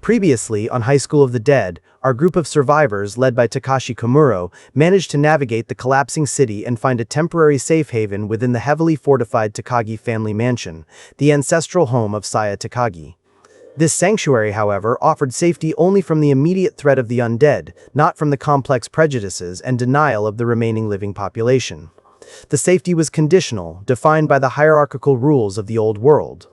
Previously, on High School of the Dead, our group of survivors, led by Takashi Komuro, managed to navigate the collapsing city and find a temporary safe haven within the heavily fortified Takagi family mansion, the ancestral home of Saya Takagi. This sanctuary, however, offered safety only from the immediate threat of the undead, not from the complex prejudices and denial of the remaining living population. The safety was conditional, defined by the hierarchical rules of the old world.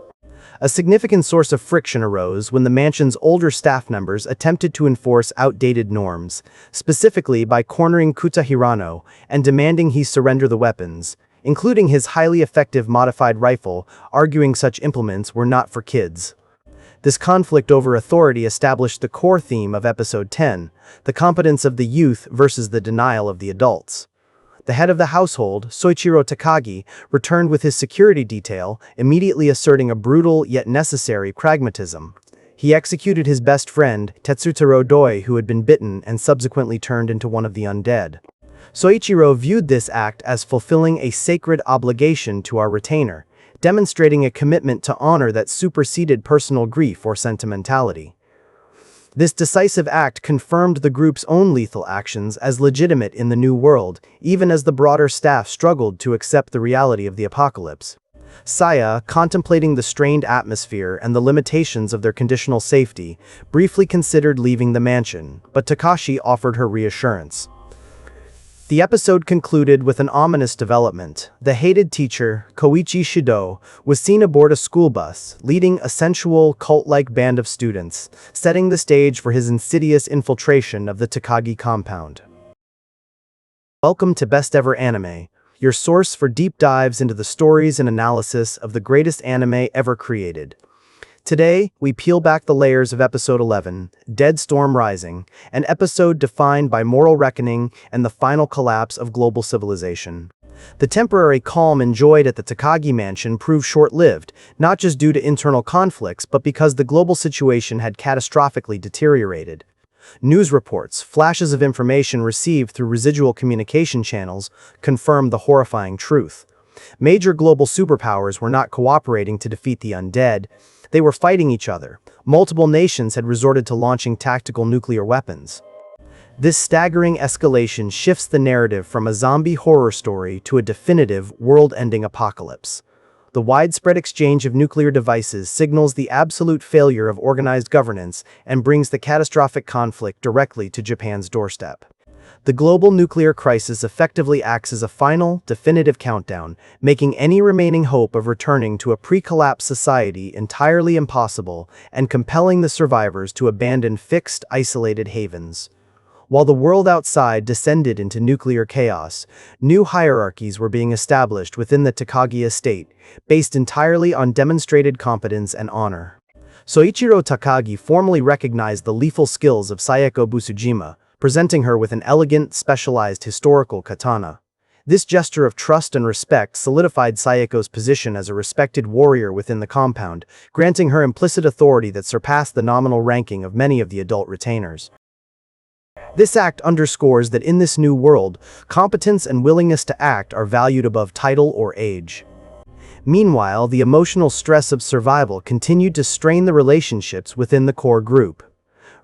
A significant source of friction arose when the mansion's older staff members attempted to enforce outdated norms, specifically by cornering Kuta Hirano and demanding he surrender the weapons, including his highly effective modified rifle, arguing such implements were not for kids. This conflict over authority established the core theme of Episode 10, the competence of the youth versus the denial of the adults. The head of the household, Soichiro Takagi, returned with his security detail, immediately asserting a brutal yet necessary pragmatism. He executed his best friend, Tetsutaro Doi, who had been bitten and subsequently turned into one of the undead. Soichiro viewed this act as fulfilling a sacred obligation to our retainer, demonstrating a commitment to honor that superseded personal grief or sentimentality. This decisive act confirmed the group's own lethal actions as legitimate in the New World, even as the broader staff struggled to accept the reality of the apocalypse. Saya, contemplating the strained atmosphere and the limitations of their conditional safety, briefly considered leaving the mansion, but Takashi offered her reassurance. The episode concluded with an ominous development. The hated teacher, Koichi Shidou, was seen aboard a school bus, leading a sensual, cult-like band of students, setting the stage for his insidious infiltration of the Takagi compound. Welcome to Best Ever Anime, your source for deep dives into the stories and analysis of the greatest anime ever created. Today, we peel back the layers of Episode 11, Dead Storm Rising, an episode defined by moral reckoning and the final collapse of global civilization. The temporary calm enjoyed at the Takagi mansion proved short-lived, not just due to internal conflicts, but because the global situation had catastrophically deteriorated. News reports, flashes of information received through residual communication channels, confirmed the horrifying truth. Major global superpowers were not cooperating to defeat the undead. They were fighting each other. Multiple nations had resorted to launching tactical nuclear weapons. This staggering escalation shifts the narrative from a zombie horror story to a definitive, world-ending apocalypse. The widespread exchange of nuclear devices signals the absolute failure of organized governance and brings the catastrophic conflict directly to Japan's doorstep. The global nuclear crisis effectively acts as a final, definitive countdown, making any remaining hope of returning to a pre-collapse society entirely impossible and compelling the survivors to abandon fixed, isolated havens. While the world outside descended into nuclear chaos, new hierarchies were being established within the Takagi estate, based entirely on demonstrated competence and honor. Soichiro Takagi formally recognized the lethal skills of Saeko Busujima, presenting her with an elegant, specialized historical katana. This gesture of trust and respect solidified Saeko's position as a respected warrior within the compound, granting her implicit authority that surpassed the nominal ranking of many of the adult retainers. This act underscores that in this new world, competence and willingness to act are valued above title or age. Meanwhile, the emotional stress of survival continued to strain the relationships within the core group.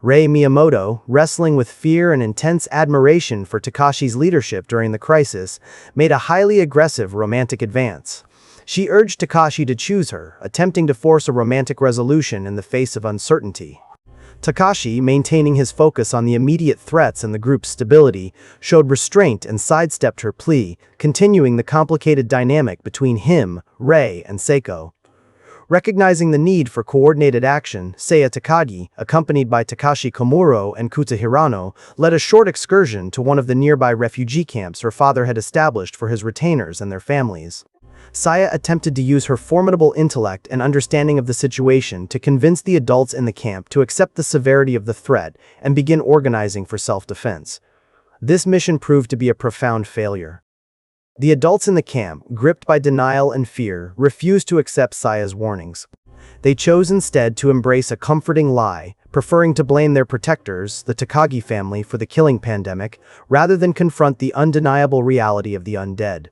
Rei Miyamoto, wrestling with fear and intense admiration for Takashi's leadership during the crisis, made a highly aggressive romantic advance. She urged Takashi to choose her, attempting to force a romantic resolution in the face of uncertainty. Takashi, maintaining his focus on the immediate threats and the group's stability, showed restraint and sidestepped her plea, continuing the complicated dynamic between him, Rei, and Saeko. Recognizing the need for coordinated action, Saya Takagi, accompanied by Takashi Komuro and Kuta Hirano, led a short excursion to one of the nearby refugee camps her father had established for his retainers and their families. Saya attempted to use her formidable intellect and understanding of the situation to convince the adults in the camp to accept the severity of the threat and begin organizing for self-defense. This mission proved to be a profound failure. The adults in the camp, gripped by denial and fear, refused to accept Saya's warnings. They chose instead to embrace a comforting lie, preferring to blame their protectors, the Takagi family, for the killing pandemic, rather than confront the undeniable reality of the undead.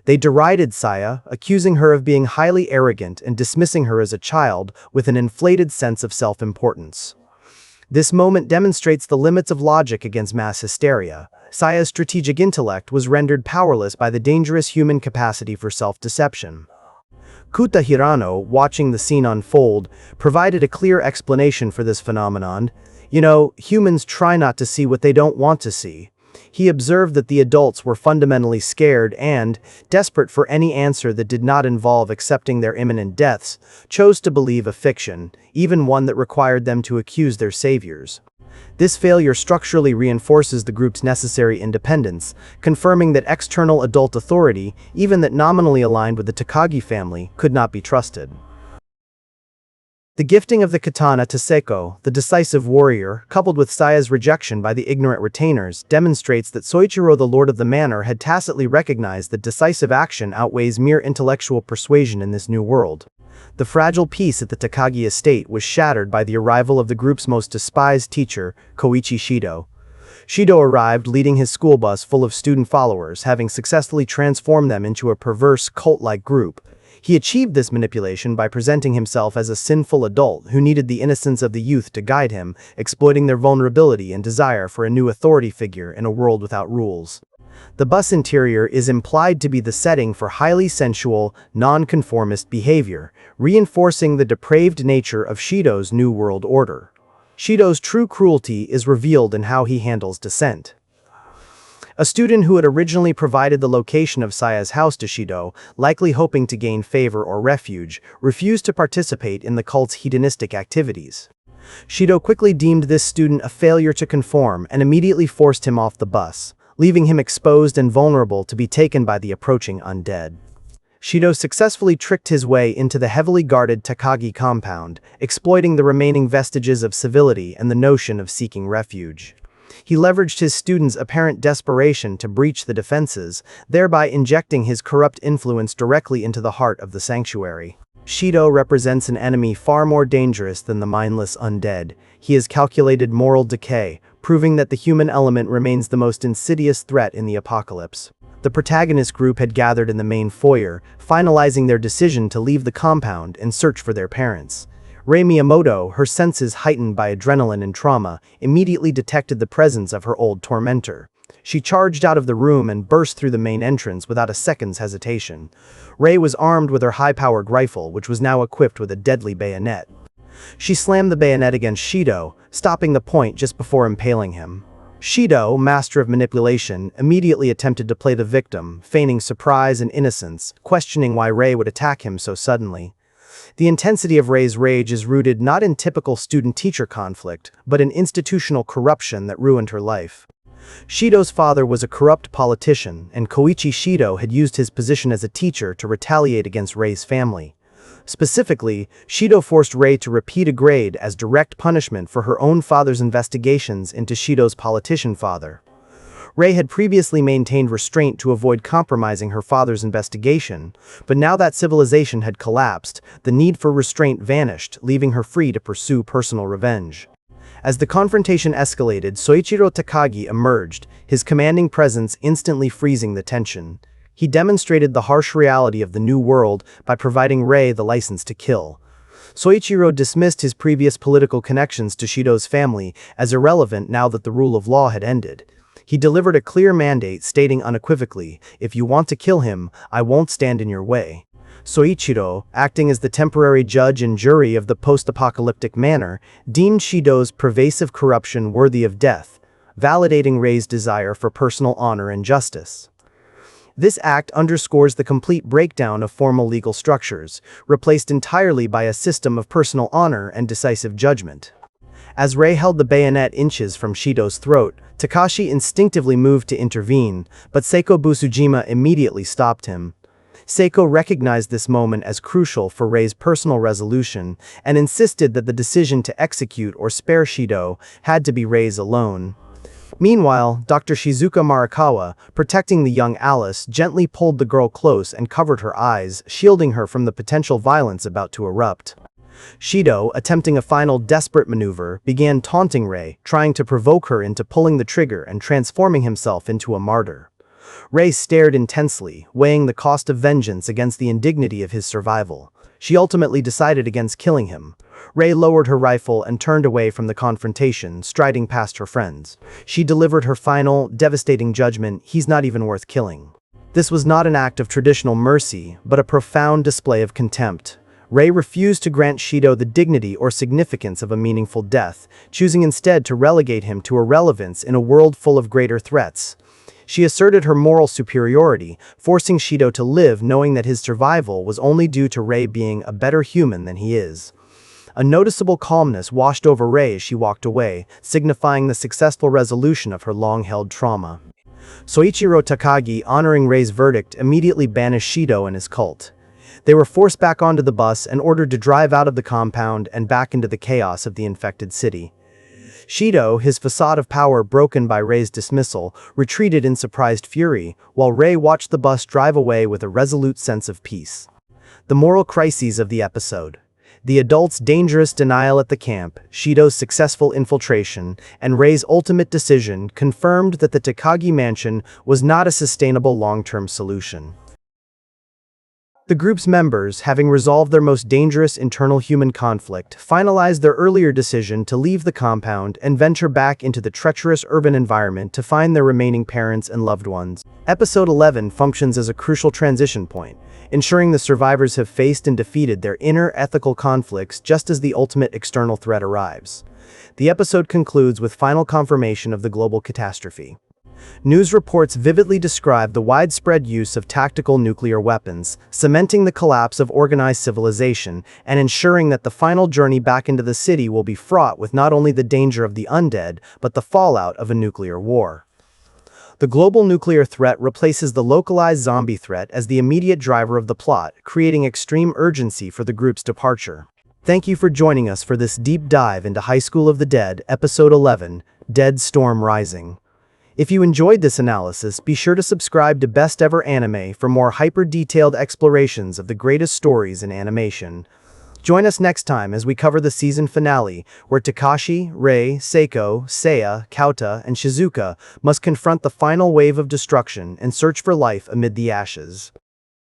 They derided Saya, accusing her of being highly arrogant and dismissing her as a child with an inflated sense of self-importance. This moment demonstrates the limits of logic against mass hysteria. Saya's strategic intellect was rendered powerless by the dangerous human capacity for self-deception. Kuta Hirano, watching the scene unfold, provided a clear explanation for this phenomenon. Humans try not to see what they don't want to see. He observed that the adults were fundamentally scared and, desperate for any answer that did not involve accepting their imminent deaths, chose to believe a fiction, even one that required them to accuse their saviors. This failure structurally reinforces the group's necessary independence, confirming that external adult authority, even that nominally aligned with the Takagi family, could not be trusted. The gifting of the katana to Saeko, the decisive warrior, coupled with Saya's rejection by the ignorant retainers, demonstrates that Soichiro, the lord of the manor, had tacitly recognized that decisive action outweighs mere intellectual persuasion in this new world. The fragile peace at the Takagi estate was shattered by the arrival of the group's most despised teacher, Koichi Shidou. Shidou arrived leading his school bus full of student followers, having successfully transformed them into a perverse, cult-like group. He achieved this manipulation by presenting himself as a sinful adult who needed the innocence of the youth to guide him, exploiting their vulnerability and desire for a new authority figure in a world without rules. The bus interior is implied to be the setting for highly sensual, non-conformist behavior, reinforcing the depraved nature of Shidou's New World Order. Shidou's true cruelty is revealed in how he handles dissent. A student who had originally provided the location of Saya's house to Shidou, likely hoping to gain favor or refuge, refused to participate in the cult's hedonistic activities. Shidou quickly deemed this student a failure to conform and immediately forced him off the bus, leaving him exposed and vulnerable to be taken by the approaching undead. Shidou successfully tricked his way into the heavily guarded Takagi compound, exploiting the remaining vestiges of civility and the notion of seeking refuge. He leveraged his students' apparent desperation to breach the defenses, thereby injecting his corrupt influence directly into the heart of the sanctuary. Shidou represents an enemy far more dangerous than the mindless undead. He has calculated moral decay, proving that the human element remains the most insidious threat in the apocalypse. The protagonist group had gathered in the main foyer, finalizing their decision to leave the compound and search for their parents. Rei Miyamoto, her senses heightened by adrenaline and trauma, immediately detected the presence of her old tormentor. She charged out of the room and burst through the main entrance without a second's hesitation. Rei was armed with her high-powered rifle, which was now equipped with a deadly bayonet. She slammed the bayonet against Shidou, stopping the point just before impaling him. Shidou, master of manipulation, immediately attempted to play the victim, feigning surprise and innocence, questioning why Rei would attack him so suddenly. The intensity of Rei's rage is rooted not in typical student-teacher conflict, but in institutional corruption that ruined her life. Shidou's father was a corrupt politician, and Koichi Shidou had used his position as a teacher to retaliate against Rei's family. Specifically, Shidou forced Rei to repeat a grade as direct punishment for her own father's investigations into Shidou's politician father. Rei had previously maintained restraint to avoid compromising her father's investigation, but now that civilization had collapsed, the need for restraint vanished, leaving her free to pursue personal revenge. As the confrontation escalated, Soichiro Takagi emerged, his commanding presence instantly freezing the tension. He demonstrated the harsh reality of the new world by providing Rei the license to kill. Soichiro dismissed his previous political connections to Shidou's family as irrelevant now that the rule of law had ended. He delivered a clear mandate stating unequivocally, "If you want to kill him, I won't stand in your way." Soichiro, acting as the temporary judge and jury of the post-apocalyptic manor, deemed Shidou's pervasive corruption worthy of death, validating Rei's desire for personal honor and justice. This act underscores the complete breakdown of formal legal structures, replaced entirely by a system of personal honor and decisive judgment. As Rei held the bayonet inches from Shidou's throat, Takashi instinctively moved to intervene, but Saeko Busujima immediately stopped him. Saeko recognized this moment as crucial for Rei's personal resolution and insisted that the decision to execute or spare Shidou had to be Rei's alone. Meanwhile, Dr. Shizuka Marakawa, protecting the young Alice, gently pulled the girl close and covered her eyes, shielding her from the potential violence about to erupt. Shidou, attempting a final desperate maneuver, began taunting Rei, trying to provoke her into pulling the trigger and transforming himself into a martyr. Rei stared intensely, weighing the cost of vengeance against the indignity of his survival. She ultimately decided against killing him. Rei lowered her rifle and turned away from the confrontation, striding past her friends. She delivered her final, devastating judgment: he's not even worth killing. This was not an act of traditional mercy, but a profound display of contempt. Rei refused to grant Shidou the dignity or significance of a meaningful death, choosing instead to relegate him to irrelevance in a world full of greater threats. She asserted her moral superiority, forcing Shidou to live knowing that his survival was only due to Rei being a better human than he is. A noticeable calmness washed over Rei as she walked away, signifying the successful resolution of her long-held trauma. Soichiro Takagi, honoring Rei's verdict, immediately banished Shidou and his cult. They were forced back onto the bus and ordered to drive out of the compound and back into the chaos of the infected city. Shidou, his facade of power broken by Rei's dismissal, retreated in surprised fury, while Rei watched the bus drive away with a resolute sense of peace. The moral crises of the episode: the adult's dangerous denial at the camp, Shidou's successful infiltration, and Rei's ultimate decision confirmed that the Takagi mansion was not a sustainable long-term solution. The group's members, having resolved their most dangerous internal human conflict, finalized their earlier decision to leave the compound and venture back into the treacherous urban environment to find their remaining parents and loved ones. Episode 11 functions as a crucial transition point, ensuring the survivors have faced and defeated their inner ethical conflicts just as the ultimate external threat arrives. The episode concludes with final confirmation of the global catastrophe. News reports vividly describe the widespread use of tactical nuclear weapons, cementing the collapse of organized civilization and ensuring that the final journey back into the city will be fraught with not only the danger of the undead, but the fallout of a nuclear war. The global nuclear threat replaces the localized zombie threat as the immediate driver of the plot, creating extreme urgency for the group's departure. Thank you for joining us for this deep dive into High School of the Dead, Episode 11, Dead Storm Rising. If you enjoyed this analysis, be sure to subscribe to Best Ever Anime for more hyper-detailed explorations of the greatest stories in animation. Join us next time as we cover the season finale, where Takashi, Rei, Saeko, Saya, Kauta, and Shizuka must confront the final wave of destruction and search for life amid the ashes.